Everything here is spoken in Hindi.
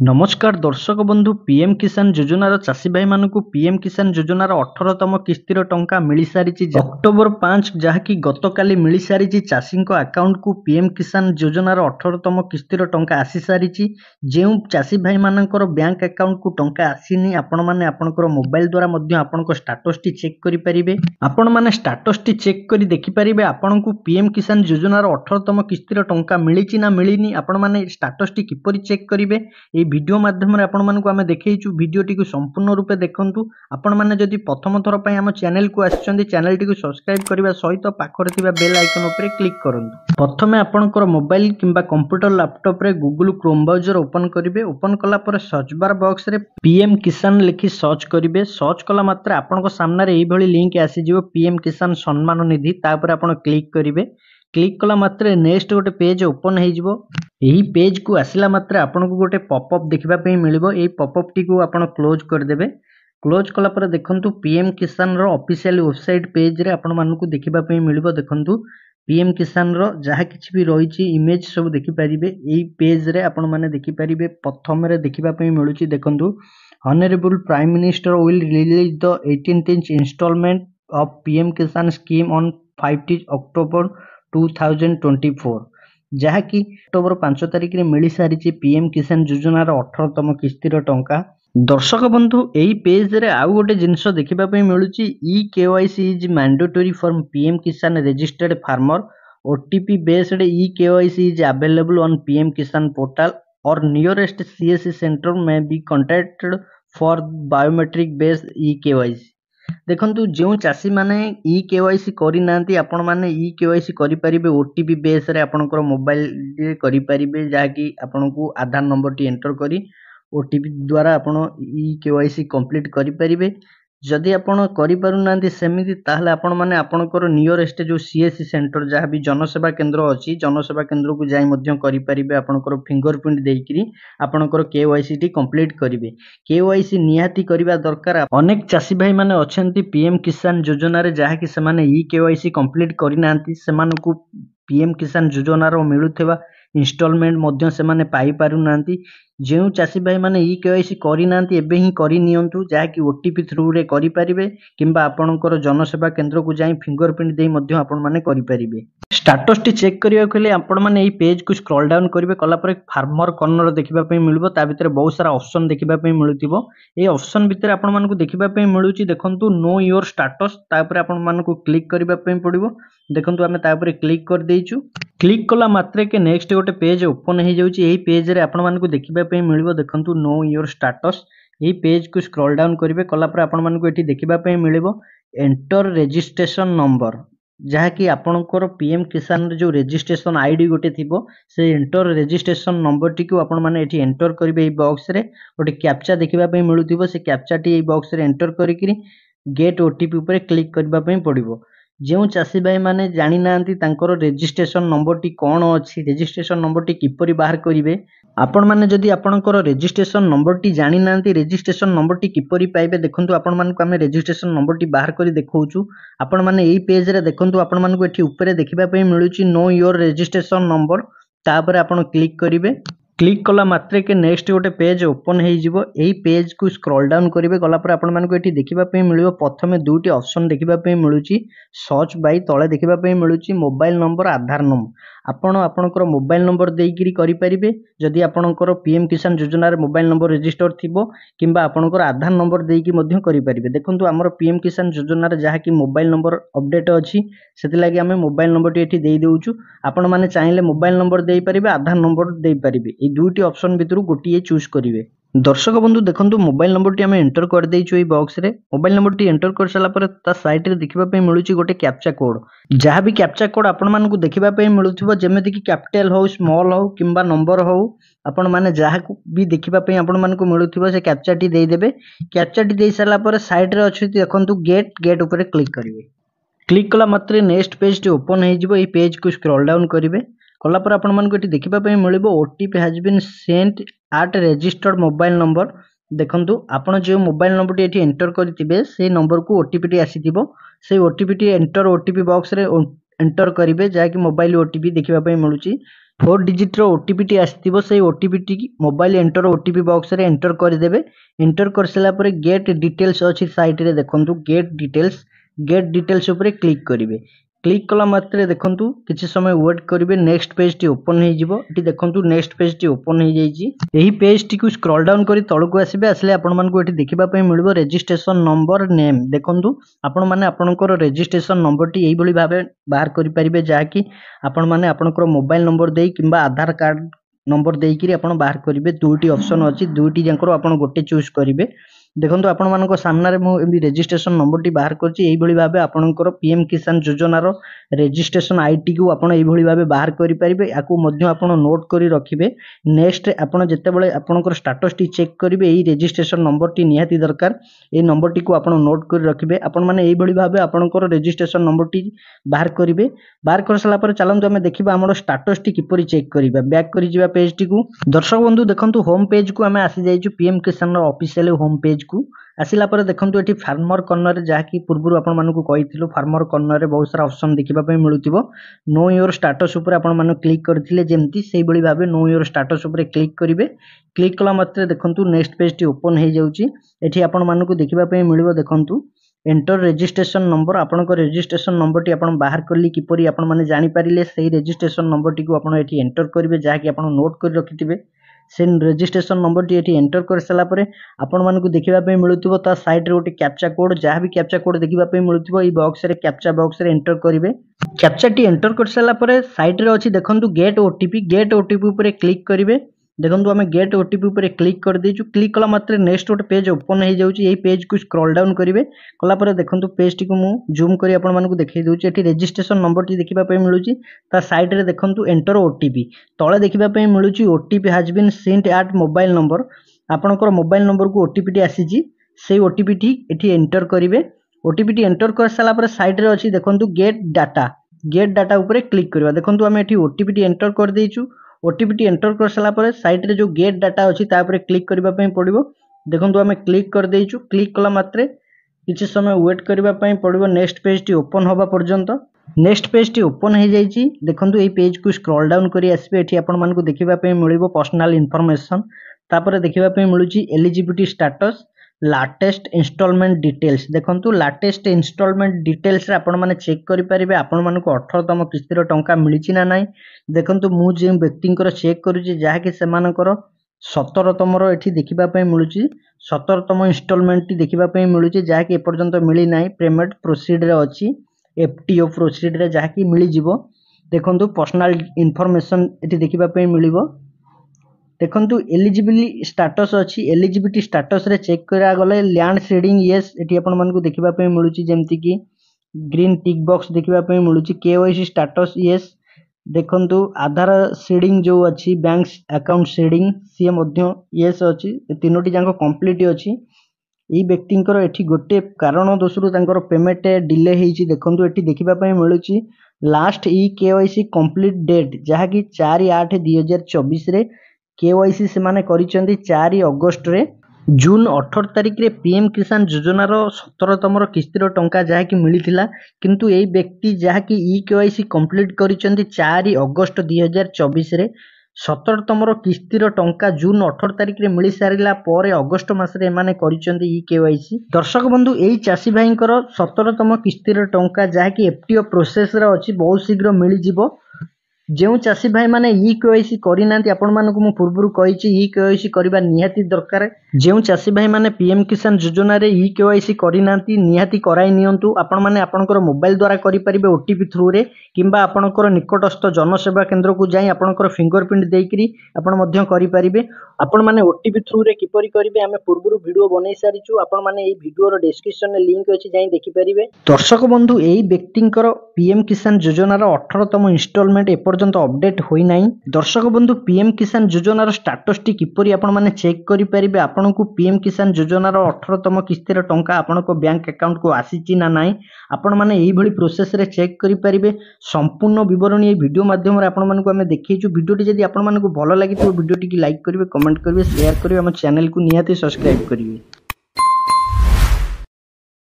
नमस्कार दर्शक बंधु पीएम किसान योजनार चाषी भाई मानक पीएम किसान योजनार 18तम किस्तिर टंका मिल सारी अक्टोबर 5 जहाँकि गतकाली मिल सारी चाषी अकाउंट को पीएम किसान योजनार 18तम किस्तिर टंका आसी सारी जो चाषी भाई मानकर बैंक अकाउंट को टंका आसीनी आपण मैंने आपंकर मोबाइल द्वारा आपण स्टाटस टी चेक करें आपण मैंने स्टाटस टी चेक कर देखिपारे आपण को पीएम किसान योजनार 18तम किस्तिर टंका मिली ना मिलनी आपण मैंने स्टाटस टी किपरि चेक करेंगे वीडियो माध्यम आपण मानकु आमे देखैछु वीडियोटी को संपूर्ण रूपे देखंतु आपण माने जदि प्रथम थर पय हम चैनल को आछिसंदी चैनल टी को सब्सक्राइब करबा सहित पाखरे थिबा बेल आइकन ऊपर क्लिक करंतु। प्रथमे आपनकर मोबाइल किंबा कंप्यूटर लैपटॉप रे गूगल क्रोम ब्राउजर ओपन करिवे। ओपन कला पर सर्च बार बॉक्स रे पीएम किसान लिखि सर्च करिवे। सर्च कला मात्र आपनकर सामने रे एई भली लिंक आसी जिवो पीएम किसान सम्मान निधि तापर आपण क्लिक करिवे। क्लिक कला मात्र नेक्स्ट गोटे पेज ओपन हो यही पेज को आसला मात्र आपन को गोटे पॉपअप देखा मिलिबो। एई पॉपअप टी को आपण क्लोज कर देबे। क्लोज कला पर देखंतु पीएम किसान रो ऑफिशियल वेबसाइट पेज रे आपण मानकु देखिबा पई मिलिबो। देखंतु पीएम किसान रो जहा किछि भी रहिछि इमेज सब देखि परिबे। एई पेज रे आपण माने देखि परिबे। प्रथम रे देखिबा पई मिलुछि देखंतु honourable prime minister will release the 18th inch installment of PM Kisan scheme on 5 October 2024 जहाँकि अक्टोबर 5 तारिख में मिल सारी पीएम किसान योजनार 18तम किस्तिर टंका। दर्शक बंधु यही पेज रे आउ गोटे जिनस देखा मिलूँ e KYC is mandatory for PM Kisan registered farmer OTP based e KYC is available on PM Kisan portal or nearest CSC centre may be contacted for biometric based e KYC. देखंतु जो चाषी माने ई केवाईसी करि नांती आपण माने ई केवाईसी करि परिबे ओटीपी बेस रे आपनकर मोबाइल रे करि परिबे जाकी आपनको आधार नंबर टी एंटर करी ओटीपी द्वारा आपण ई केवाईसी कंप्लीट करि परिबे। जदि आपण करि पारु नांती सेमिति ताहले आपण माने आपनकर नियरेस्ट जो सीएससी सेंटर जहा भी जनसेवा केंद्र अछि जनसेवा केंद्र को जाई मध्य करि परिबे। आपनकर फिंगरप्रिंट देइकरी आपनकर केवाईसी टी कंप्लीट करिवे। केवाईसी निहाती करिबा दरकार। अनेक चाषी भाई माने अछंती पीएम किसान योजना रे जहा कि से माने ई केवाईसी कंप्लीट करि नांती सेमानकु पीएम किसान योजना रो मिलुथेबा इंस्टॉलमेंट मध्य से माने पाई पारु नांती। जो चाषी भाई माने ई केवाईसी करि नांती एबे ही करि नियंतु जाकी ओटीपी थ्रू रे करि परिबे किंबा आपनकर जनसेवा केंद्र को जाई फिंगरप्रिंट देई मध्य आपण माने करि परिबे। स्टाटस टी चेक करिया खले आपण माने एई पेज को स्क्रॉल डाउन करिवे। कला पर फार्मर कॉर्नर देखिबा पई मिलबो। ता भितर बहुत सारा ऑप्शन देखिबा पई मिलुतिबो। ए ऑप्शन भितर आपण मानकु देखिबा पई मिलुची देखंतु नो योर स्टाटस ता पर आपण मानकु क्लिक करिबा पई पड़िबो। देखंतु हमें ता पर क्लिक कर देइछु। क्लिक कला मात्रे के नेक्स्ट गोटे पेज ओपन हो जाउची। एही पेज रे आपण मानकु देखिबा पई मिलबो। देखंतु नो योर स्टाटस एही पेज को स्क्रॉल डाउन करिवे। कला पर आपण मानकु एठी देखिबा पई मिलबो एंटर रजिस्ट्रेशन नंबर जहाँकि आपणकर पीएम किसान जो रजिस्ट्रेशन आईडी गोटे थिबो से एंटर रजिस्ट्रेशन नंबर टी को आपण माने एठी एंटर करिवे। ए बॉक्स रे गोटे कैप्चा देखिबा पई मिलुथिबो। से कैप्चा टी ए बॉक्स रे एंटर करिकरी गेट ओटीपी ऊपर क्लिक करबा पई पड़िबो। जो चाषी भाई माने जानि नांती तांकर रजिस्ट्रेशन नंबर टी कोन अछि रजिस्ट्रेशन नंबर टी किपरि बाहर करिवे। आपण माने जदि आपणकर रजिस्ट्रेशन नंबर टी जानि नांती रजिस्ट्रेशन नंबर टी किपरि पाइबे देखंतु आपण मानकु आमे रजिस्ट्रेशन नंबर टी बाहर करी देखौछु। आपण माने एई पेज रे देखंतु आपण मानकु एठी ऊपर देखिबा पई मिलुची नो योर रजिस्ट्रेशन नंबर तापर आपण क्लिक करिवे। क्लिक कला मात्रे के नेक्स्ट गोटे पेज ओपन हो जिवो। एही पेज को स्क्रॉल डाउन करिवे। गला पर आपण मानकु एठी देखिबा पई मिलिबो प्रथमे दुटी ऑप्शन देखिबा पई मिलुची सर्च बाय तळे देखिबा पई मिलुची मोबाइल नंबर आधार नंबर। आपण आपनकर मोबाइल नंबर देइकरी करि परिबे। जदि आपनकर पीएम किसान योजना रे मोबाइल नंबर रजिस्टर थिबो किंबा आपनकर आधार नंबर देइकी मध्य करि परिबे। देखंतु हमर पीएम किसान योजना रे जहा कि मोबाइल नंबर अपडेट अछि सेति लागि हमें मोबाइल नंबर टी एठी देइ देउछु। आपण माने चाहिले मोबाइल नंबर देइ परिबे आधार नंबर देइ परिबे। ए दुटी ऑप्शन भितरु गोटिए चूज करिवे। दर्शक बंधु देखंतु मोबाइल नंबर टी हमें एंटर कर देइछु। ए बॉक्स रे मोबाइल नंबर टी एंटर कर साला पर ता साइड रे देखिबा पई मिलुची गोटे कैप्चा कोड। जहा भी कैप्चा कोड आपण मानकु देखिबा पई मिलुथिबो जेमेति कि कैपिटल हो स्मॉल हो किंबा नंबर हो आपण माने जहा भी देखिबा पई आपण मानकु मिलुथिबो से कैप्चा टी देइ देबे। कैप्चा टी देइ साला पर साइड रे अछि देखंतु गेट ऊपर क्लिक करिवे। क्लिक कला मात्रे नेक्स्ट पेज टी ओपन हो जिवो। ए पेज को स्क्रॉल डाउन करिवे। कला पर आपण मानकु एठी देखिबा पई मिलिबो OTP has been sent at registered mobile number. देखंतु आपण जे मोबाइल नंबर टी एठी एंटर करथिबे से नंबर को ओटीपी टी आसीथिबो। से ओटीपी टी एंटर ओटीपी बॉक्स रे एंटर करिवे जाकी मोबाइल ओटीपी देखिबा पई मिलुची। 4 डिजिट ओटीपी टी आसथिबो से OTP T mobile enter OTP box रे एंटर करदेबे। एंटर कर सारा पर गेट डिटेल्स अच्छी साइट रे देखंतु गेट डिटेल्स ऊपर क्लिक करिवे। क्लिक कला मात्रे देखंतु किछि समय वेट करिवे नेक्स्ट पेज टी ओपन हे जिवो। एटी देखंतु नेक्स्ट पेज टी ओपन हे जाईची। एही पेज टी को स्क्रॉल डाउन करी तळकु आसीबे। आसले आपण मानकु एटी देखिबा पय मिलबो रजिस्ट्रेशन नंबर नेम। देखंतु आपण माने आपनकर रजिस्ट्रेशन नंबर टी एही भली भाबे बाहर करि परिबे जाकी आपण माने आपनकर मोबाइल नंबर देई किंबा आधार कार्ड नंबर देइकिरी आपण बाहर करिवे। दुईटी ऑप्शन अछि दुईटी जांकर आपण गोटे चूज करिवे। देखंतु आपण मानको सामना रे मु एबी रजिस्ट्रेशन नंबर टी बाहर करछि। एही भली भाबे आपनकर पीएम किसान योजना रो रजिस्ट्रेशन आईडी को आपण एही भली भाबे बाहर करि परिबे। याकू मध्य आपण नोट करी रखिबे। नेक्स्ट आपण जते बेले आपनकर स्टेटस टी चेक करिवे एही रजिस्ट्रेशन नंबर टी निहाती दरकार। ए नंबर टी को आपण नोट करी रखिबे। आपण माने एही भली भाबे आपनकर रजिस्ट्रेशन नंबर टी बाहर करिवे। बाहर कर सला पर चलंतु हमें देखिबा हमर स्टेटस टी किपरि चेक करिबा। बैक करि जिबा पेज टी को। दर्शक बंधु देखंतु होम पेज को हमें आसी जाइछु पीएम किसान रो ऑफिशियल होम पेज को। आसिला पर देखंतु एठी फार्मर कॉर्नर रे जाकी पूर्वरु आपण मानकु कहिथिलु फार्मर कॉर्नर रे बहुत सारा ऑप्शन देखिबा पय मिलुतिबो। नो योर स्टेटस ऊपर आपण माने क्लिक करथिले जेमति सेही बळी भाबे नो योर स्टेटस ऊपर क्लिक करिवे। क्लिक कला मात्रे देखंतु नेक्स्ट पेज टी ओपन हे जाउची। एठी आपण मानकु देखिबा पय मिलिबो देखंतु एंटर रजिस्ट्रेशन नंबर। आपनक रजिस्ट्रेशन नंबर टी आपण बाहर करली किपरि आपण माने जानि पारिले सेही रजिस्ट्रेशन नंबर टी को आपण एठी एंटर करिवे जाकी आपण नोट कर रखिथिबे। से रजिस्ट्रेशन नंबर टी एठी एंटर कर सला परे आपण मानकु देखिबा पय मिलुतिबो ता साइड रे ओटे कैप्चा कोड जहा भी कैप्चा कोड देखिबा पय मिलुतिबो ई बॉक्स रे कैप्चा बॉक्स रे एंटर करिवे। कैप्चा टी एंटर कर सला परे साइड रे अछि देखंतु गेट ओटीपी ऊपर क्लिक करिवे। देखंतु हमें गेट ओटीपी ऊपर क्लिक कर देछु। क्लिक कला मात्रे नेक्स्ट ओटे पेज ओपन हे जाउची। एही पेज को स्क्रॉल डाउन करिवे। कला परे देखंतु पेज टी को मु जूम करी आपण मानकु देखाइ दउची। एठी रजिस्ट्रेशन नंबर टी देखिबा पय मिलुची। ता साइड रे देखंतु एंटर ओटीपी तळे देखिबा पय मिलुची OTP has been sent at mobile number. आपनकर मोबाइल नंबर को ओटीपी टी आसीची। सेही ओटीपी टी एठी एंटर करिवे। ओटीपी टी एंटर कर साला परे साइड रे अछि देखंतु गेट डाटा ऊपर क्लिक करबा। देखंतु हमें एठी ओटीपी टी एंटर कर देइछु। ओटीपी टी एंटर कर सला परे साइड रे जो गेट डाटा अछि ता ऊपर क्लिक करबा पय पड़िबो। देखंतु हमें क्लिक कर देइछु। क्लिक कला मात्रे किछि समय वेट करबा पय पड़िबो नेक्स्ट पेज टी ओपन होबा पर्यंत। नेक्स्ट पेज टी ओपन हे जाईची। देखंतु एई पेज को स्क्रॉल डाउन करी आसबे। एठी आपण मानकु देखिबा पय मिलिबो पर्सनल इंफॉर्मेशन। तापर देखिबा पय मिलुची eligibility status latest instalment details. देखंतु लाटेस्ट इंस्टॉलमेंट डिटेल्स रे आपण माने चेक करि परिबे आपण मानकु 18 तम किस्तीर टंका मिलिची ना नाही। देखंतु मु जे व्यक्तिंकर चेक करूची जहा कि सेमानकर 17 तमर एठी देखिबा पय मिलुची। 17 तम इंस्टॉलमेंट टी देखिबा पय मिलुची जहा कि एपर्यंत मिली नाही। पेमेंट प्रोसीड रे अछि एफटीओ प्रोसीड रे जहा कि मिली जिवो। देखंतु पर्सनल इंफॉर्मेशन एठी देखिबा पय मिलिबो। देखंतु एलिजिबिलिटी स्टेटस अछि। एलिजिबिलिटी स्टेटस रे चेक करा गले लैंड सीडिंग यस एठी आपण मानकु देखिबा पय मिलुची जेमति कि ग्रीन टिक बॉक्स देखिबा पय मिलुची। KYC status yes. देखंतु आधार सीडिंग जो अछि बैंक अकाउंट सीडिंग सी मध्य यस अछि। तीनोटी जांको कंप्लीट अछि। ई व्यक्तिंकर एठी गोटे कारण दोसरु तांकर पेमेंट डिले हेछि। देखंतु एठी देखिबा पय मिलुची last e KYC complete date जहा कि 4/8/2024 रे केवाईसी से माने करिसेंती 4 अगस्त रे। जून 18 तारिख रे पीएम किसान योजना रो 17 तमर किस्तीर टंका जहा कि मिलिथिला। किंतु एई व्यक्ति जहा कि ई केवाईसी कंप्लीट करिसेंती 4 अगस्त 2024 रे। 17 तमर किस्तीर टंका जून 18 तारिख रे मिली सारिला परे अगस्त मास रे माने करिसेंती ई केवाईसी। दर्शक बंधु एई चासी भाईंकर 17 तम किस्तीर टंका जहा कि एफटीओ प्रोसेस रे अछि बहुत शीघ्र मिली जिवो। जेउ चासी भाई माने ई केवाईसी करिनांती आपण मानकु मु पूर्वरु कहिछि ई केवाईसी करबा निहाती दरकार। जेउ चासी भाई माने पीएम किसान योजना रे ई केवाईसी करिनांती निहाती कराई नियंतु। आपण माने आपनकर मोबाइल द्वारा करि परिबे ओटीपी थ्रू रे किंबा आपनकर निकटस्थ जनसेवा केंद्र को जाई आपनकर फिंगरप्रिंट देइकरी आपण मध्य करि परिबे। आपण माने ओटीपी थ्रू रे किपरि करिबे हमें पूर्वरु वीडियो बनै सारिछु। आपण माने एई वीडियो रो डिस्क्रिप्शन रे लिंक अछि जाई देखि परिबे। दर्शक बंधु एई व्यक्तिंकर पीएम किसान योजना रो 18 तम इंस्टॉलमेंट एपर्यंत अपडेट होई नाही। दर्शक बंधु पीएम किसान योजना रो स्टेटस टी किपरि आपण माने चेक करि परिबे। आपनको पीएम किसान योजना रो 18 तम किस्तीर टंका आपनको बैंक अकाउंट को आसीची ना नाही आपण माने एई भली प्रोसेस रे चेक करि परिबे। संपूर्ण विवरणी ए वीडियो माध्यम रे आपण मानको हमें देखैछु। वीडियो टी जदि आपण मानको भलो लागितो वीडियो टी की लाइक करिवे, कमेंट करिवे, शेयर करिवे, हम चैनल को निहाती सब्सक्राइब करिवे।